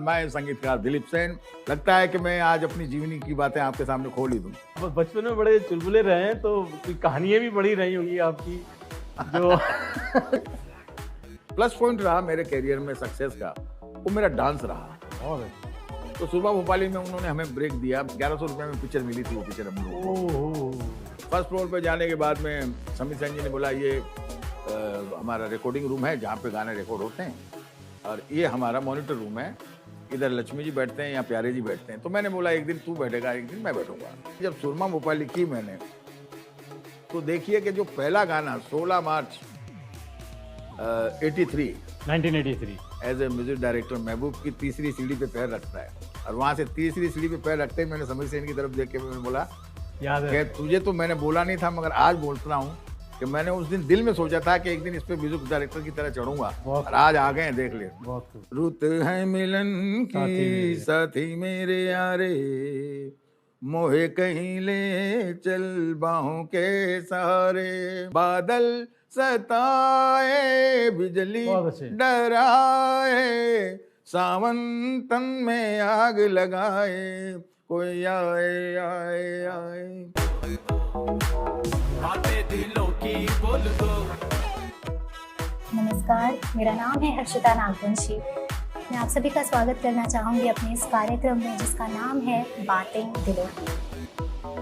मैं संगीतकार दिलीप सेन। लगता है कि मैं आज अपनी जीवनी की बातें आपके सामने खोल ही दूं। बचपन में बड़े चुलबुले रहे हैं तो कहानियां भी बड़ी रही होंगी आपकी जो प्लस पॉइंट रहा मेरे करियर में सक्सेस का, वो मेरा डांस रहा। बहुत अच्छा। तो सुरमा भोपाली में उन्होंने हमें ब्रेक दिया। 1100 रुपये में पिक्चर मिली थी, वो पिक्चर हम लोग फर्स्ट फ्लोर पे जाने के बाद में समीर सेन जी ने बोला ये हमारा रिकॉर्डिंग रूम है जहाँ पे गाने रिकॉर्ड होते हैं, और ये हमारा मॉनिटर रूम है, इधर लक्ष्मी जी बैठते हैं या प्यारे जी बैठते हैं। तो मैंने बोला एक दिन तू बैठेगा, एक दिन मैं बैठूंगा। जब सुरमा भोपाली की मैंने, तो देखिए कि जो पहला गाना 16 मार्च 1983 as a music director Mehboob की तीसरी सीढ़ी पे पैर रखता है, और वहां से तीसरी सीढ़ी पे पैर रखते ही मैंने समीर सेन की तरफ देख के मैंने बोला याद है कि तुझे तो मैंने बोला नहीं था, मगर आज बोलता हूँ कि मैंने उस दिन दिल में सोचा था कि एक दिन इस पे म्यूजिक डायरेक्टर की तरह चढ़ूंगा, और आज आ गए, देख ले। रुत है मिलन की साथी मेरे यारे, मोहे कहीं ले चल बाहों के सहारे, बादल सताए बिजली डराए, सावन तन में आग लगाए, कोई आए आए आए। नमस्कार, मेरा नाम है हर्षिता नागवंशी। मैं आप सभी का स्वागत करना चाहूँगी अपने इस कार्यक्रम में जिसका नाम है बातें दिलों की।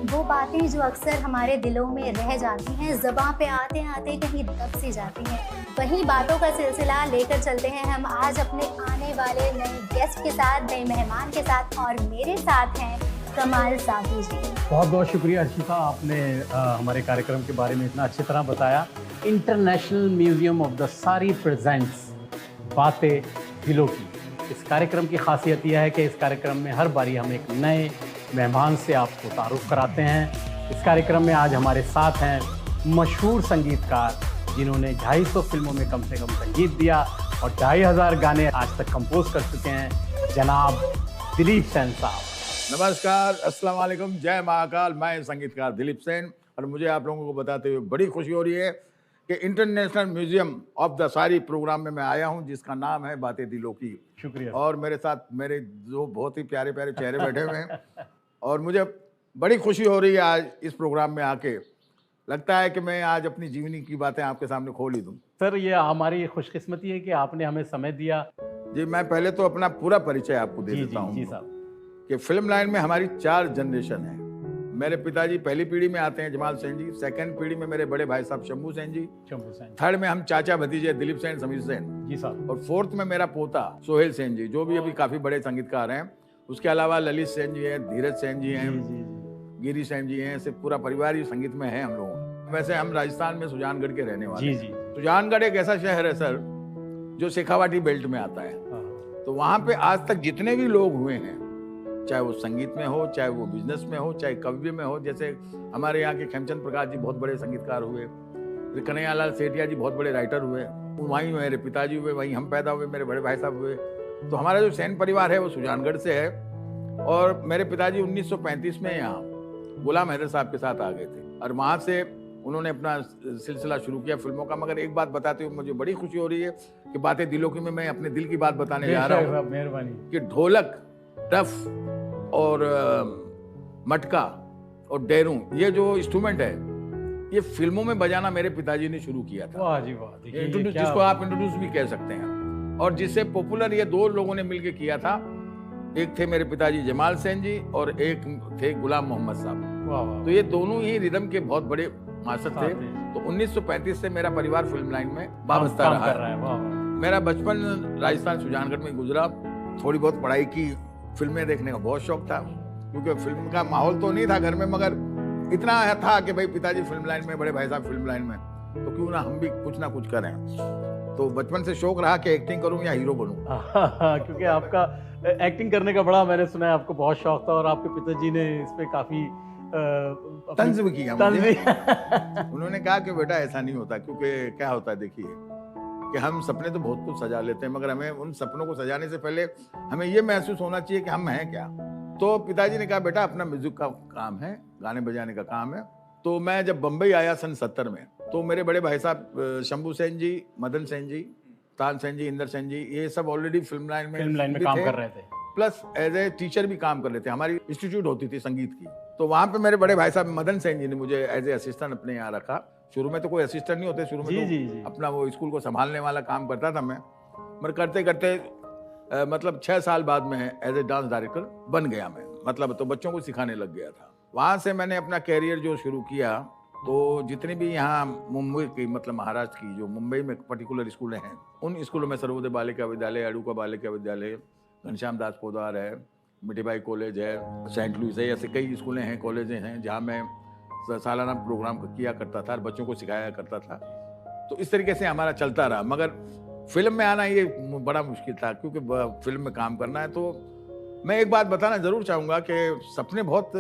वो बातें जो अक्सर हमारे दिलों में रह जाती हैं, ज़बां पे आते आते कहीं दब सी जाती हैं, वही बातों का सिलसिला लेकर चलते हैं हम आज अपने आने वाले नए गेस्ट के साथ, नए मेहमान के साथ, और मेरे साथ हैं कमाल साहू जी। बहुत बहुत शुक्रिया हर्षिता, आपने हमारे कार्यक्रम के बारे में इतना अच्छी तरह बताया। इंटरनेशनल म्यूजियम ऑफ द सारी प्रेजेंट्स बातें दिलों की। इस कार्यक्रम की खासियत यह है कि इस कार्यक्रम में हर बारी हम एक नए मेहमान से आपको तारुफ कराते हैं। इस कार्यक्रम में आज हमारे साथ हैं मशहूर संगीतकार जिन्होंने 250 फिल्मों में कम से कम संगीत दिया और 2500 गाने आज तक कंपोज कर चुके हैं, जनाब दिलीप सेन साहब। नमस्कार, अस्सलाम वालेकुम, जय महाकाल। मैं संगीतकार दिलीप सेन, और मुझे आप लोगों को बताते हुए बड़ी खुशी हो रही है कि इंटरनेशनल म्यूजियम ऑफ द सारी प्रोग्राम में मैं आया हूं जिसका नाम है बातें दिलों की। शुक्रिया। और मेरे साथ मेरे जो बहुत ही प्यारे प्यारे चेहरे बैठे हुए हैं, और मुझे बड़ी खुशी हो रही है आज इस प्रोग्राम में आके। लगता है कि मैं आज अपनी जीवनी की बातें आपके सामने खोल ही दूं। सर, ये हमारी खुशकिस्मती है कि आपने हमें समय दिया। जी, मैं पहले तो अपना पूरा परिचय आपको दे देता हूँ कि फिल्म लाइन में हमारी 4 जनरेशन है। मेरे पिताजी पहली पीढ़ी में आते हैं जमाल सेन जी, सेकंड पीढ़ी में मेरे बड़े भाई साहब शंभू सेन जी, थर्ड में हम चाचा भतीजे दिलीप सेन, समीर सेन जी साहब, और फोर्थ में मेरा पोता सोहेल सेन जी, जो भी अभी काफी बड़े संगीतकार हैं। उसके अलावा ललित सेन जी हैं, धीरज सेन जी हैं, गिरी सेन जी हैं, सिर्फ पूरा परिवार ही संगीत में है हम लोग। वैसे हम राजस्थान में सुजानगढ़ के रहने वाले हैं। सुजानगढ़ एक ऐसा शहर है सर जो शेखावाटी बेल्ट में आता है। तो वहाँ पे आज तक जितने भी लोग हुए हैं, चाहे वो संगीत में हो, चाहे वो बिजनेस में हो, चाहे कवि में हो, जैसे हमारे यहाँ के खेमचंद प्रकाश जी बहुत बड़े संगीतकार हुए, कन्हैयालाल सेठिया जी बहुत बड़े राइटर हुए, वहीं मेरे पिताजी हुए, वहीं हम पैदा हुए, मेरे बड़े भाई साहब हुए। तो हमारा जो सेन परिवार है वो सुजानगढ़ से है, और मेरे पिताजी 1935 में यहाँ गुलाम हैदर साहब के साथ आ गए थे, और वहाँ से उन्होंने अपना सिलसिला शुरू किया फिल्मों का। मगर एक बात बताते हुए मुझे बड़ी खुशी हो रही है कि बातें दिलों की में मैं अपने दिल की बात बताने जा रहा हूँ। मेहरबानी। कि ढोलक, टफ और मटका और डेरू, ये जो इंस्ट्रूमेंट है, ये फिल्मों में बजाना मेरे पिताजी ने शुरू किया था। वाह जी वाह, जिसको आप इंट्रोड्यूस भी कह सकते हैं, और जिससे पॉपुलर ये 2 लोगों ने मिलकर किया था। एक थे मेरे पिताजी जमाल सेन जी और एक थे गुलाम मोहम्मद साहब। तो ये दोनों ही रिदम के बहुत बड़े मास्टर थे। तो 1935 से मेरा परिवार फिल्म लाइन में वाबस्ता रहा है। मेरा बचपन राजस्थान सुजानगढ़ में गुजरा। थोड़ी बहुत पढ़ाई की, फिल्में देखने का बहुत शौक था, क्योंकि फिल्म का माहौल तो नहीं था घर में, मगर इतना था कि भाई पिताजी फिल्म लाइन में, बड़े भाई साहब फिल्म लाइन में, तो क्यों ना हम भी कुछ ना कुछ करें। तो बचपन से शौक रहा कि एक्टिंग करूं या हीरो बनूं। क्योंकि आपका एक्टिंग करने का बड़ा, मैंने सुना है आपको बहुत शौक था, और आपके पिताजी ने इस पे काफी तंज भी किया। उन्होंने कहा कि बेटा ऐसा नहीं होता, क्योंकि क्या होता है, देखिए कि हम सपने तो बहुत कुछ सजा लेते हैं, मगर हमें उन सपनों को सजाने से पहले हमें ये महसूस होना चाहिए कि हम हैं क्या। तो पिताजी ने कहा बेटा अपना म्यूजिक का काम है, गाने बजाने का काम है। तो मैं जब बम्बई आया सन 70 में, तो मेरे बड़े भाई साहब शंभू सेन जी, मदन सेन जी, तान सेन जी, इंदर सेन जी, ये सब ऑलरेडी फिल्म लाइन में काम कर रहे थे। प्लस एज ए टीचर भी काम कर लेते। हमारी इंस्टीट्यूट होती थी संगीत की, तो वहाँ पे मेरे बड़े भाई साहब मदन सेन जी ने मुझे एज ए असिस्टेंट अपने यहाँ रखा। शुरू में तो कोई असिस्टेंट नहीं होते, शुरू में जी। अपना वो स्कूल को संभालने वाला काम करता था मैं। मगर करते करते मतलब 6 साल बाद में एज ए डांस डायरेक्टर बन गया मैं, मतलब तो बच्चों को सिखाने लग गया था। वहाँ से मैंने अपना कैरियर जो शुरू किया, तो जितनी भी यहाँ मुंबई की, मतलब महाराष्ट्र की जो मुंबई में पर्टिकुलर स्कूलें हैं, उन स्कूलों में सर्वोदय बालिका विद्यालय, अड़ूका बालिका विद्यालय, घनश्याम दास पोदार है, मिठीबाई कॉलेज है, सेंट लुइस है, ऐसे कई स्कूलें हैं, कॉलेजें हैं जहाँ मैं सालाना प्रोग्राम किया करता था और बच्चों को सिखाया करता था। तो इस तरीके से हमारा चलता रहा। मगर फिल्म में आना ये बड़ा मुश्किल था, क्योंकि फिल्म में काम करना है। तो मैं एक बात बताना जरूर चाहूँगा कि सपने बहुत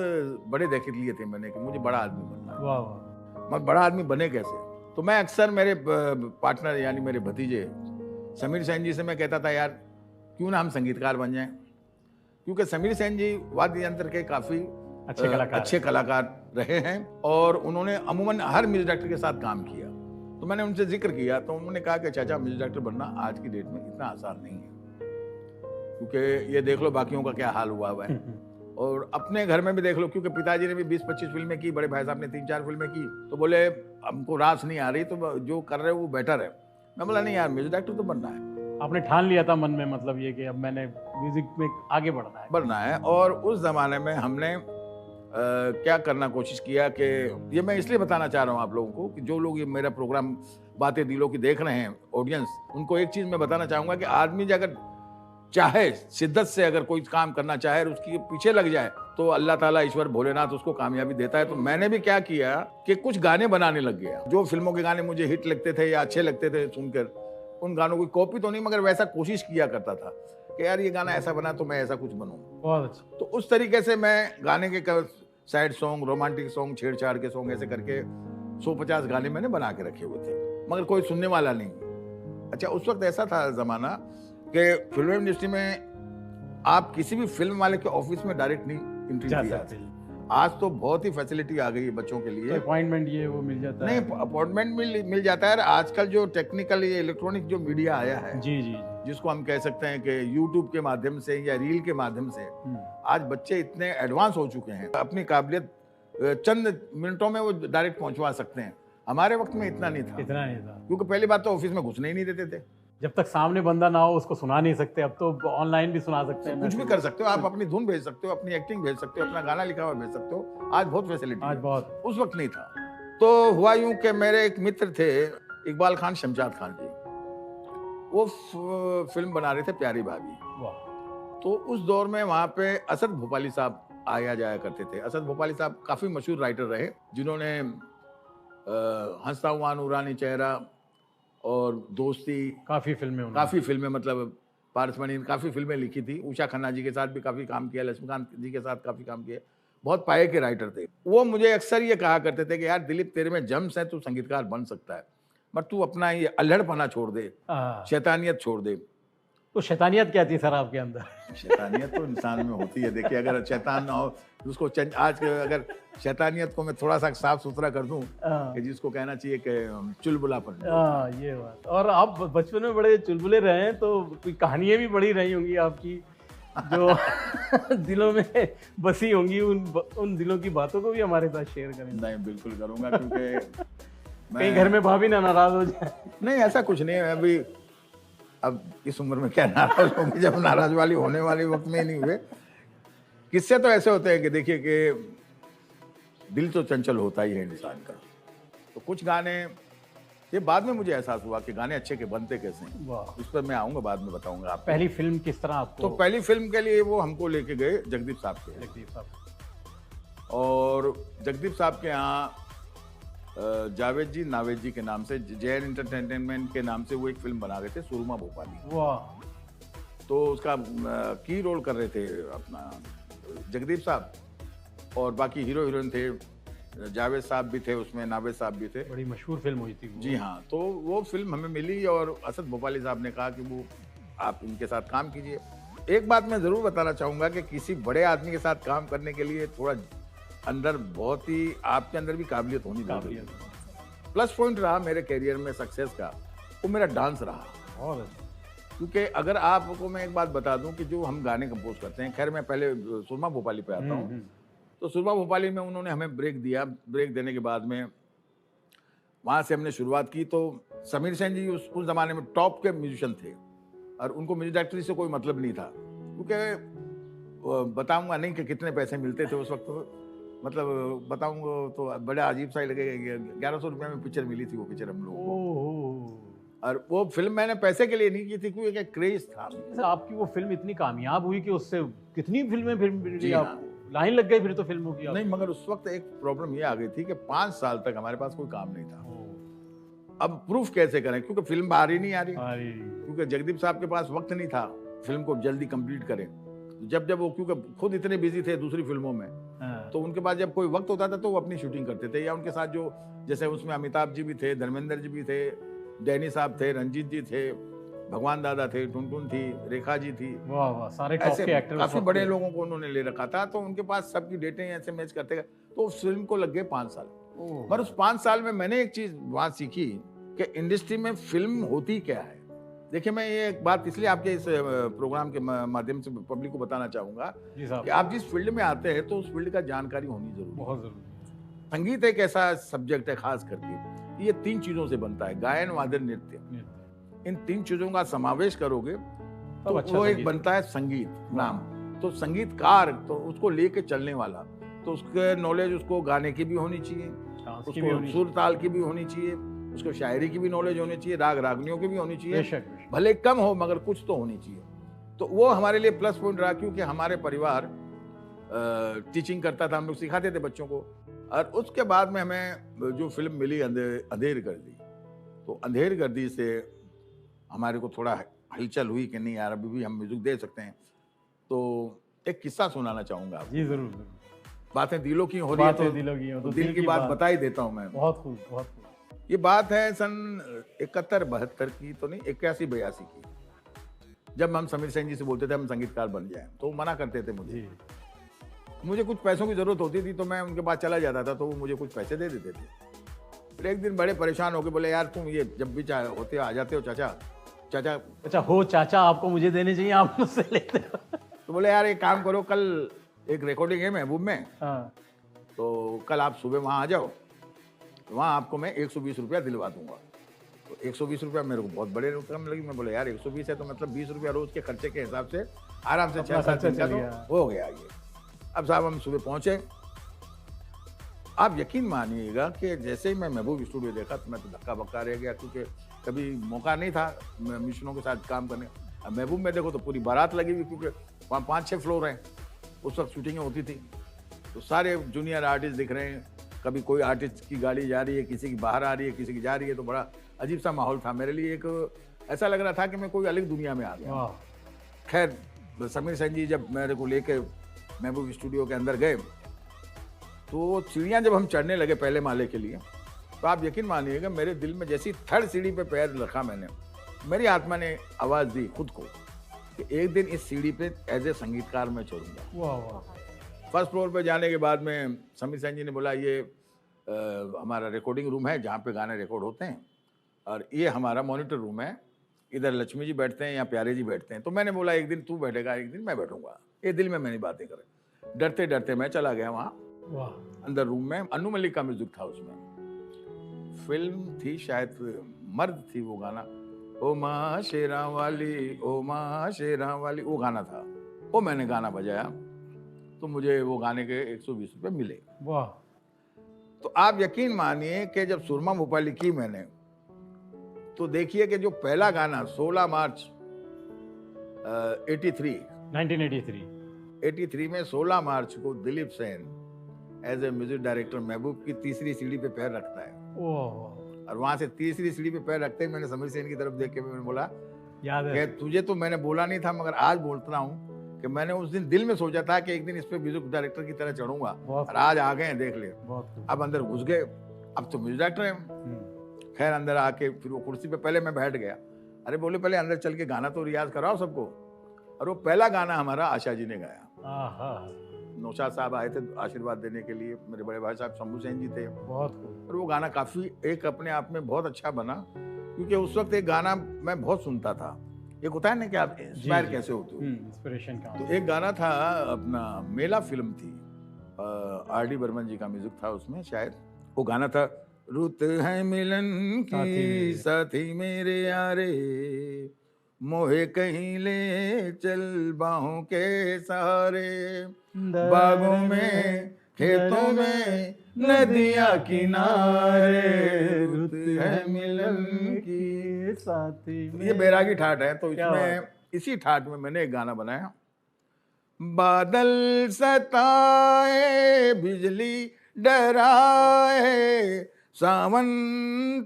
बड़े देख लिए थे मैंने कि मुझे बड़ा आदमी बनना है। वाह। मैं बड़ा आदमी बने कैसे? तो मैं अक्सर मेरे पार्टनर यानी मेरे भतीजे समीर सेन जी से मैं कहता था, यार क्यों ना हम संगीतकार बन जाएं, क्योंकि समीर सेन जी वाद्य यंत्र के काफ़ी अच्छे कलाकार रहे हैं और उन्होंने अमूमन हर म्यूजिक डायरेक्टर के साथ काम किया। तो मैंने उनसे जिक्र किया तो उन्होंने कहा कि चाचा, म्यूजिक डायरेक्टर बनना आज की डेट में इतना आसान नहीं है, क्योंकि ये देख लो बाकियों का क्या हाल हुआ है और अपने घर में भी देख लो, क्योंकि पिताजी ने भी 20-25 फिल्में की, बड़े भाई साहब ने 3-4 फिल्में की। तो बोले हमको रास नहीं आ रही, तो जो कर रहे हो वो बेटर है। मैं बोला नहीं यार, म्यूजिक डायरेक्टर तो बनना है। आपने ठान लिया था मन में, मतलब ये कि अब मैंने म्यूजिक में आगे बढ़ना है। और उस जमाने में हमने क्या करना कोशिश किया कि ये मैं इसलिए बताना चाह रहा हूँ आप लोगों को कि जो लोग ये मेरा प्रोग्राम बातें दिलों की देख रहे हैं, ऑडियंस, उनको एक चीज़ मैं बताना चाहूँगा कि आदमी अगर चाहे, शिद्दत से अगर कोई काम करना चाहे और उसके पीछे लग जाए, तो अल्लाह ताला ईश्वर भोलेनाथ उसको कामयाबी देता है। तो मैंने भी क्या किया कि कुछ गाने बनाने लग गया। जो फिल्मों के गाने मुझे हिट लगते थे या अच्छे लगते थे सुनकर, उन गानों की कॉपी तो नहीं मगर वैसा कोशिश किया करता था कि यार ये गाना ऐसा बना तो मैं ऐसा कुछ बनूं। बहुत अच्छा। तो उस तरीके से मैं गाने के सैड सॉन्ग, रोमांटिक सॉन्ग, छेड़छाड़ के सॉन्ग, ऐसे करके 150 गाने मैंने बना के रखे हुए थे, मगर कोई सुनने वाला नहीं। अच्छा, उस वक्त ऐसा था ज़माना कि फिल्म इंडस्ट्री में आप किसी भी फिल्म वाले के ऑफिस में डायरेक्ट नहीं एंट्री जा दिया। सकते हैं। आज तो बहुत ही फैसिलिटी आ गई है बच्चों के लिए। अपॉइंटमेंट ये वो मिल जाता है। नहीं, अपॉइंटमेंट मिल जाता है। आजकल जो टेक्निकल ये इलेक्ट्रॉनिक जो मीडिया आया है, जी जी, जिसको हम कह सकते हैं कि यूट्यूब के माध्यम से या रील के माध्यम से, आज बच्चे इतने एडवांस हो चुके हैं, अपनी काबिलियत चंद मिनटों में वो डायरेक्ट पहुंचवा सकते हैं। हमारे वक्त में इतना नहीं था, क्योंकि पहली बात तो ऑफिस में घुसने ही नहीं देते थे। जब तक सामने बंदा ना हो उसको सुना नहीं सकते। अब तो ऑनलाइन भी सुना सकते हैं, कुछ भी कर सकते हो आप, अपनी धुन भेज सकते हो, अपनी एक्टिंग भेज सकते हो, अपना गाना लिखा हुआ भेज सकते हो। आज बहुत फैसिलिटी, आज बहुत। उस वक्त नहीं था। तो हुआ यूं कि मेरे एक मित्र थे इकबाल खान शमशाद खान जी, वो फिल्म बना रहे थे प्यारी भाभी। तो उस दौर में वहाँ पे असद भोपाली साहब आया जाया करते थे। असद भोपाली साहब काफ़ी मशहूर राइटर रहे, जिन्होंने हंसता हुआ नूरानी चेहरा और दोस्ती, काफ़ी फिल्में मतलब पारसमणि, काफ़ी फिल्में लिखी थी। उषा खन्ना जी के साथ भी काफ़ी काम किया, लक्ष्मीकांत जी के साथ काफ़ी काम किया। बहुत पाए के राइटर थे वो। मुझे अक्सर ये कहा करते थे कि यार दिलीप, तेरे में जम्स है, तू संगीतकार बन सकता है, पर तू अपना ये अल्हड़पना छोड़ दे, शैतानियत छोड़ दे। तो शैतानियत क्या थी सर आपके अंदर? शैतानियत तो इंसान में होती है। देखिए, अगर शैतान ना हो उसको आज अगर शैतानियत को मैं थोड़ा सा साफ सुथरा कर दूं कि जिसको कहना चाहिए कि चुलबुलापन। ये बात। और आप बचपन में बड़े चुलबुले रहे हैं, तो कोई कहानियां भी बड़ी रही होंगी आपकी जो दिलों में बसी होंगी। उन दिलों की बातों को भी हमारे साथ शेयर करें। नहीं, बिल्कुल करूंगा, क्योंकि कहीं घर में भाभी ना नाराज हो जाए। नहीं, ऐसा कुछ नहीं है। अभी अब इस उम्र में क्या नाराज होंगी, जब नाराज वाली होने वाली वक्त में नहीं हुए। किस्से तो ऐसे होते हैं कि देखिए कि दिल तो चंचल होता ही है इंसान का। तो कुछ गाने, ये बाद में मुझे एहसास हुआ कि गाने अच्छे के बनते कैसे हैं। उस पर मैं आऊँगा, बाद में बताऊँगा आप। पहली फिल्म किस तरह आपको? तो पहली फिल्म के लिए वो हमको लेके गए जगदीप साहब। और जगदीप साहब के यहाँ जावेद जी नावेद जी के नाम से, जैन एंटरटेनमेंट के नाम से वो एक फिल्म बना रहे थे, सुरमा भोपाली। वाह। तो उसका की रोल कर रहे थे अपना जगदीप साहब, और बाकी हीरो हीरोइन थे, जावेद साहब भी थे उसमें, नावेद साहब भी थे। बड़ी मशहूर फिल्म हुई थी वो। जी हाँ। तो वो फिल्म हमें मिली और असद भोपाली साहब ने कहा कि वो आप इनके साथ काम कीजिए। एक बात मैं ज़रूर बताना चाहूँगा कि किसी बड़े आदमी के साथ काम करने के लिए थोड़ा अंदर बहुत ही आपके अंदर भी काबिलियत होनी चाहिए। प्लस पॉइंट रहा मेरे कैरियर में सक्सेस का, वो मेरा डांस रहा। क्योंकि अगर आपको मैं एक बात बता दूं कि जो हम गाने कंपोज करते हैं, खैर मैं पहले सुरमा भोपाली पे आता हूँ। तो सुरमा भोपाली में उन्होंने हमें ब्रेक दिया। ब्रेक देने के बाद में वहाँ से हमने शुरुआत की। तो समीर सेन जी उस ज़माने में टॉप के म्यूजिशियन थे और उनको म्यूजिक डायरेक्टरी से कोई मतलब नहीं था, क्योंकि बताऊंगा नहीं कि कितने पैसे मिलते थे उस वक्त। मतलब बताऊंगा तो बड़ा अजीब सा ही लगेगा। 1100 रुपये में पिक्चर मिली थी वो पिक्चर हम लोगों को। और वो फिल्म मैंने पैसे के लिए नहीं की थी, क्योंकि एक क्रेज था। आपकी वो फिल्म इतनी कामयाब हुई कि उससे कितनी फिल्में फिल्म जी हाँ। लाइन लग गई फिर तो फिल्मों की। नहीं, मगर उस वक्त एक प्रॉब्लम ये आ गई थी कि 5 साल तक हमारे पास कोई काम नहीं था। अब प्रूफ कैसे करें, क्योंकि फिल्म बाहर ही नहीं आ रही, क्योंकि जगदीप साहब के पास वक्त नहीं था फिल्म को जल्दी कंप्लीट करें। जब वो क्योंकि खुद इतने बिजी थे दूसरी फिल्मों में, तो उनके पास जब कोई वक्त होता था तो वो अपनी शूटिंग करते थे, या उनके साथ जो जैसे उसमें अमिताभ जी भी थे, धर्मेंद्र जी भी थे, डैनी साहब थे, रंजीत जी थे, भगवान दादा थे, टुनटुन थी, रेखा जी थी। वाह वाह, सारे टॉप के एक्टर, काफी बड़े लोगों को उन्होंने ले रखा था। तो उनके पास सबकी डेटें ऐसे मैच करते गए। तो उस फिल्म को लग गए 5 साल। पर उस 5 साल में मैंने एक चीज वहां सीखी कि इंडस्ट्री में फिल्म होती क्या है। देखिए, मैं ये एक बात इसलिए आपके इस प्रोग्राम के माध्यम से पब्लिक को बताना चाहूंगा कि आप जिस फील्ड में आते हैं तो उस फील्ड का जानकारी होनी जरूरी है। बहुत जरूरी। संगीत एक ऐसा सब्जेक्ट है खास करके, ये 3 चीजों से बनता है, गायन, वादन, नृत्य। इन 3 चीजों का समावेश करोगे तो अच्छा वो एक बनता है संगीत नाम। तो संगीतकार, तो उसको लेके चलने वाला, तो उसके नॉलेज उसको गाने की भी होनी चाहिए, उसको सुर ताल की भी होनी चाहिए, उसको शायरी की भी नॉलेज होनी चाहिए, राग रागनियों की भी होनी चाहिए, भले कम हो मगर कुछ तो होनी चाहिए। तो वो हमारे लिए प्लस पॉइंट रहा, क्योंकि हमारे परिवार टीचिंग करता था, हम लोग सिखाते थे बच्चों को। और उसके बाद में हमें जो फिल्म मिली अंधेर गर्दी, तो अंधेर गर्दी से हमारे को थोड़ा हलचल हुई कि नहीं यार अभी भी हम म्यूजिक दे सकते हैं। तो एक किस्सा सुनाना चाहूंगा। जी जरूर जरूर। बातें दिलों की हो रही है तो दिल की बात बता ही देता हूँ मैं। बहुत खूब, बहुत खूब। ये बात है सन 71-72 की तो नहीं, 81-82 की, जब हम समीर सेन जी से बोलते थे हम संगीतकार बन जाएं, तो वो मना करते थे मुझे कुछ पैसों की जरूरत होती थी, तो मैं उनके पास चला जाता था, तो वो मुझे कुछ पैसे दे देते थे। फिर एक दिन बड़े परेशान हो गए, बोले यार तुम ये जब भी होते आ जाते हो चाचा अच्छा हो चाचा, आपको मुझे देने चाहिए, आप मुझसे लेते हो। तो बोले यार एक काम करो, कल एक रिकॉर्डिंग है महबूब में, तो कल आप सुबह वहाँ आ जाओ, तो वहाँ आपको मैं 120 रुपया दिलवा दूंगा। तो 120 रुपया मेरे को बहुत बड़े रकम लगी। मैं बोले यार 120 है तो मतलब 20 रुपया रोज के खर्चे के हिसाब से आराम से 6-7 दिन का तो हो गया ये। अब साहब हम सुबह पहुंचे, आप यकीन मानिएगा कि जैसे ही मैं महबूब स्टूडियो देखा तो मैं तो धक्का बक्का रह गया, क्योंकि कभी मौका नहीं था म्यूजिशियनों के साथ काम करने। अब महबूब में देखो तो पूरी बारात लगी हुई, क्योंकि वहाँ 5-6 फ्लोर हैं, उस वक्त शूटिंगें होती थी, तो सारे जूनियर आर्टिस्ट दिख रहे हैं। कभी कोई आर्टिस्ट की गाड़ी जा रही है, किसी की बाहर आ रही है, किसी की जा रही है, तो बड़ा अजीब सा माहौल था मेरे लिए। एक ऐसा लग रहा था कि मैं कोई अलग दुनिया में आ गया। खैर समीर सेन जी जब मेरे को लेके महबूब स्टूडियो के अंदर गए, तो सीढ़ियाँ जब हम चढ़ने लगे पहले माले के लिए, तो आप यकीन मानिएगा मेरे दिल में जैसी 3rd सीढ़ी पे पैर रखा मैंने, मेरी आत्मा ने आवाज़ दी खुद को कि एक दिन इस सीढ़ी पे एज ए संगीतकार मैं चढ़ूंगा। फर्स्ट फ्लोर पे जाने के बाद में समीर सेन जी ने बोला ये हमारा रिकॉर्डिंग रूम है जहाँ पे गाने रिकॉर्ड होते हैं, और ये हमारा मॉनिटर रूम है, इधर लक्ष्मी जी बैठते हैं या प्यारे जी बैठते हैं। तो मैंने बोला एक दिन तू बैठेगा, एक दिन मैं बैठूंगा। ये दिल में मैंने बातें करें, डरते डरते मैं चला गया वहाँ अंदर रूम में। अनु मलिक का म्यूजिक था उसमें, फिल्म थी शायद मर्द थी, वो गाना ओ माँ शेरा वाली, ओ माँ शेरा वाली, वो गाना था। वो मैंने गाना बजाया तो मुझे वो गाने के 120 रुपये मिले। वाह। तो आप यकीन मानिए कि जब सुरमा भोपाली की मैंने, तो देखिए कि जो पहला गाना 16 मार्च 1983 में 16 मार्च को Dilip Sen as a music director Mehboob की 3री सीढ़ी पे पैर रखता है। और वहां से 3री सीढ़ी पे पैर रखते ही मैंने समीर सेन की तरफ देख के मैंने बोला याद है तुझे तो मैंने बोला नहीं था, मगर आज बोलता हूँ कि मैंने उस दिन दिल में सोचा था कि एक दिन इस पे म्यूजिक डायरेक्टर की तरह चढ़ूंगा, और आज आ गए, देख ले। अब अंदर घुस गए, अब तो म्यूजिक डायरेक्टर है। खैर अंदर आके फिर वो कुर्सी पे पहले मैं बैठ गया। अरे बोले पहले अंदर चल के गाना तो रियाज कराओ सबको। और वो पहला गाना हमारा आशा जी ने गाया। नौशाद साहब आए थे आशीर्वाद देने के लिए, मेरे बड़े भाई साहब शंभू सेन जी थे। और वो गाना काफी एक अपने आप में बहुत अच्छा बना, क्योंकि उस वक्त एक गाना मैं बहुत सुनता था एक होता है ना कि आप इंस्पायर कैसे होते हो। इंस्पिरेशन का तो एक गाना था अपना, मेला फिल्म थी, आर.डी. बर्मन जी का म्यूजिक था उसमें शायद। वो गाना था, रुत है मिलन की साथी मेरे यारे, मोहे कहीं ले चल बाहों के सहारे, बागों में खेतों में नदियां किनारे, रुत है मिलन की साथी ये बैरागी ठाट है। तो इसमें इसी ठाट में मैंने एक गाना बनाया, बादल सताए बिजली डराए, सावन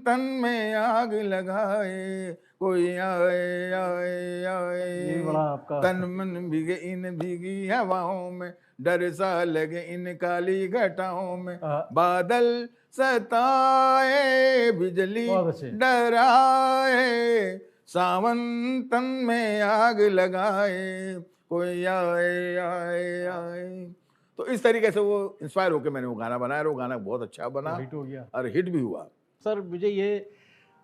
तन में आग लगाए, कोई आए आए आए, ये बड़ा आपका तन मन भीगे इन भीगी हवाओं में, डर सा लगे इन काली घटाओं में, बादल सताए बिजली डराए, सावन तन में आग लगाए, कोई आए आए आए। तो इस तरीके से वो इंस्पायर होकर मैंने वो गाना बनाया और वो गाना बहुत अच्छा बना, हिट हो गया और हिट भी हुआ। सर मुझे ये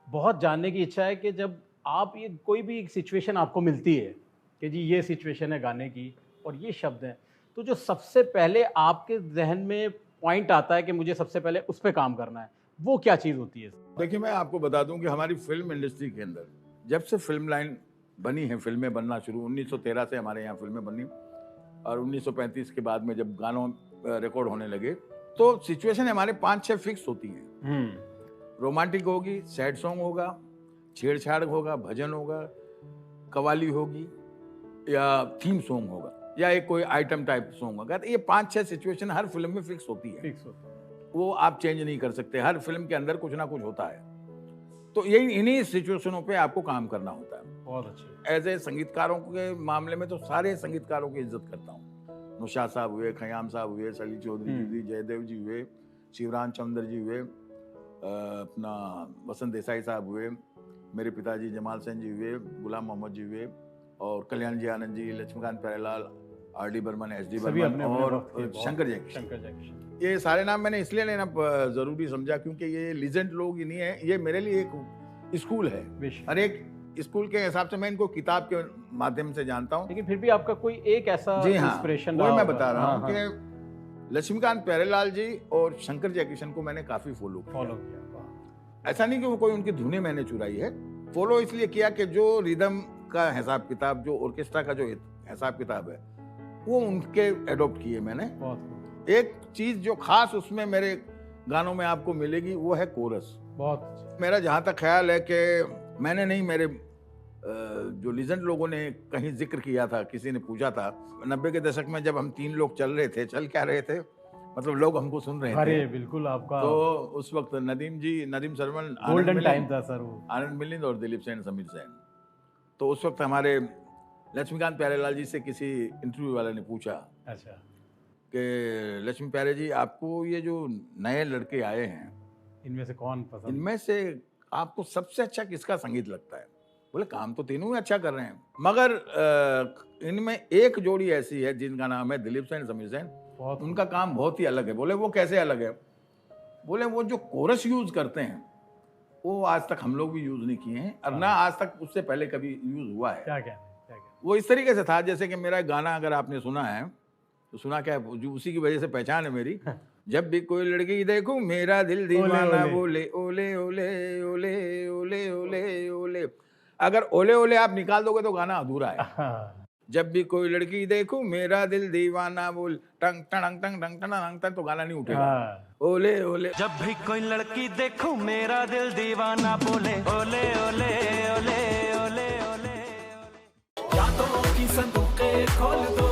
बहुत जानने की इच्छा है कि जब आप ये कोई भी सिचुएशन आपको मिलती है कि जी ये सिचुएशन है गाने की और ये शब्द हैं, तो जो सबसे पहले आपके जहन में पॉइंट आता है कि मुझे सबसे पहले उस पर काम करना है, वो क्या चीज़ होती है? देखिए, मैं आपको बता दूं कि हमारी फिल्म इंडस्ट्री के अंदर जब से फिल्म लाइन बनी है, फिल्में बनना शुरू 1913 से हमारे यहाँ फिल्में बनी, और 1935 के बाद में जब गानों रिकॉर्ड होने लगे, तो सिचुएशन हमारे 5-6 फिक्स होती हैं। रोमांटिक होगी, सैड सॉन्ग होगा, छेड़छाड़ होगा, भजन होगा, कवाली होगी, या थीम सॉन्ग होगा, या एक कोई आइटम टाइप सॉन्ग होगा। तो ये 5-6 सिचुएशन हर फिल्म में फिक्स होती है, वो आप चेंज नहीं कर सकते। हर फिल्म के अंदर कुछ ना कुछ होता है, तो यही इन्हीं सिचुएशनों पे आपको काम करना होता है। बहुत अच्छे। एज ए संगीतकारों के मामले में तो सारे संगीतकारों की इज्जत करता हूँ। नुशाद साहब हुए, खयाम साहब हुए, सली चौधरी जी, जयदेव जी हुए, शिवराज चंद्र जी हुए, अपना वसंत देसाई साहब हुए, मेरे पिताजी जमाल सेन जी हुए, गुलाम मोहम्मद जी हुए, और कल्याण जी आनंद जी, लक्ष्मीकांत प्यारेलाल, आर.डी. बर्मन, एस.डी. बर्मन और शंकर जयकिशन। ये सारे नाम मैंने इसलिए लेना जरूरी समझा क्योंकि ये लीजेंड लोग ही नहीं है, ये मेरे लिए एक स्कूल है। हर एक स्कूल के हिसाब से मैं इनको किताब के माध्यम से जानता हूँ, लेकिन फिर भी आपका कोई एक ऐसा इंस्पिरेशन वही मैं बता रहा हूँ कि लक्ष्मीकांत प्यारेलाल जी और शंकर जयकिशन को मैंने काफी फॉलो किया। ऐसा नहीं कि वो कोई उनकी धुनें मैंने चुराई है, फॉलो इसलिए किया कि जो रिदम का हिसाब किताब, जो ऑर्केस्ट्रा का जो हिसाब किताब है, वो उनके एडॉप्ट किए मैंने। एक चीज जो खास उसमें मेरे गानों में आपको मिलेगी वो है कोरस। बहुत मेरा जहाँ तक ख्याल है कि मैंने नहीं, मेरे जो लीजेंड लोगों ने कहीं जिक्र किया था, किसी ने पूछा था 90 के दशक में जब हम 3 लोग चल रहे थे, चल क्या रहे थे, मतलब लोग हमको सुन रहे थे। अरे बिल्कुल आपका तो उस वक्त नदीम सरवन, गोल्डन टाइम था सर वो, आनंद मिलिंद और दिलीप सेन, समीर सेन। तो उस वक्त हमारे लक्ष्मीकांत प्यारेलाल जी से किसी इंटरव्यू वाले ने पूछा, अच्छा, कि लक्ष्मी प्यारे जी, आपको ये जो नए लड़के आए हैं, इनमें से कौन पसंद, इनमें से आपको सबसे अच्छा किसका संगीत लगता है? बोले काम तो तीनों ही अच्छा कर रहे हैं, मगर इनमें एक जोड़ी ऐसी है जिनका नाम है दिलीप सेन, समीर सेन, उनका काम बहुत ही अलग है। बोले वो कैसे अलग है? बोले वो जो कोरस यूज करते हैं वो आज तक हम लोग भी यूज नहीं किए हैं, और ना आज तक उससे पहले कभी यूज हुआ है। क्या वो इस तरीके से था जैसे कि मेरा गाना अगर आपने सुना है तो सुना क्या, जो उसी की वजह से पहचान है मेरी। जब भी कोई लड़की देखूं मेरा दिल दीवाना बोले, ओले ओले ओले ओले ओले ओले। अगर ओले ओले आप निकाल दोगे तो गाना अधूरा है। जब भी कोई लड़की देखूं मेरा दिल दीवाना बोल, टंग टंग टंग टंग टंग टंग, तो गाना नहीं उठेगा। ओले ओले। जब भी कोई लड़की देखूं मेरा दिल दीवाना बोले, ओले ओले ओले ओले ओले। यादों की संदूकें खोल दो,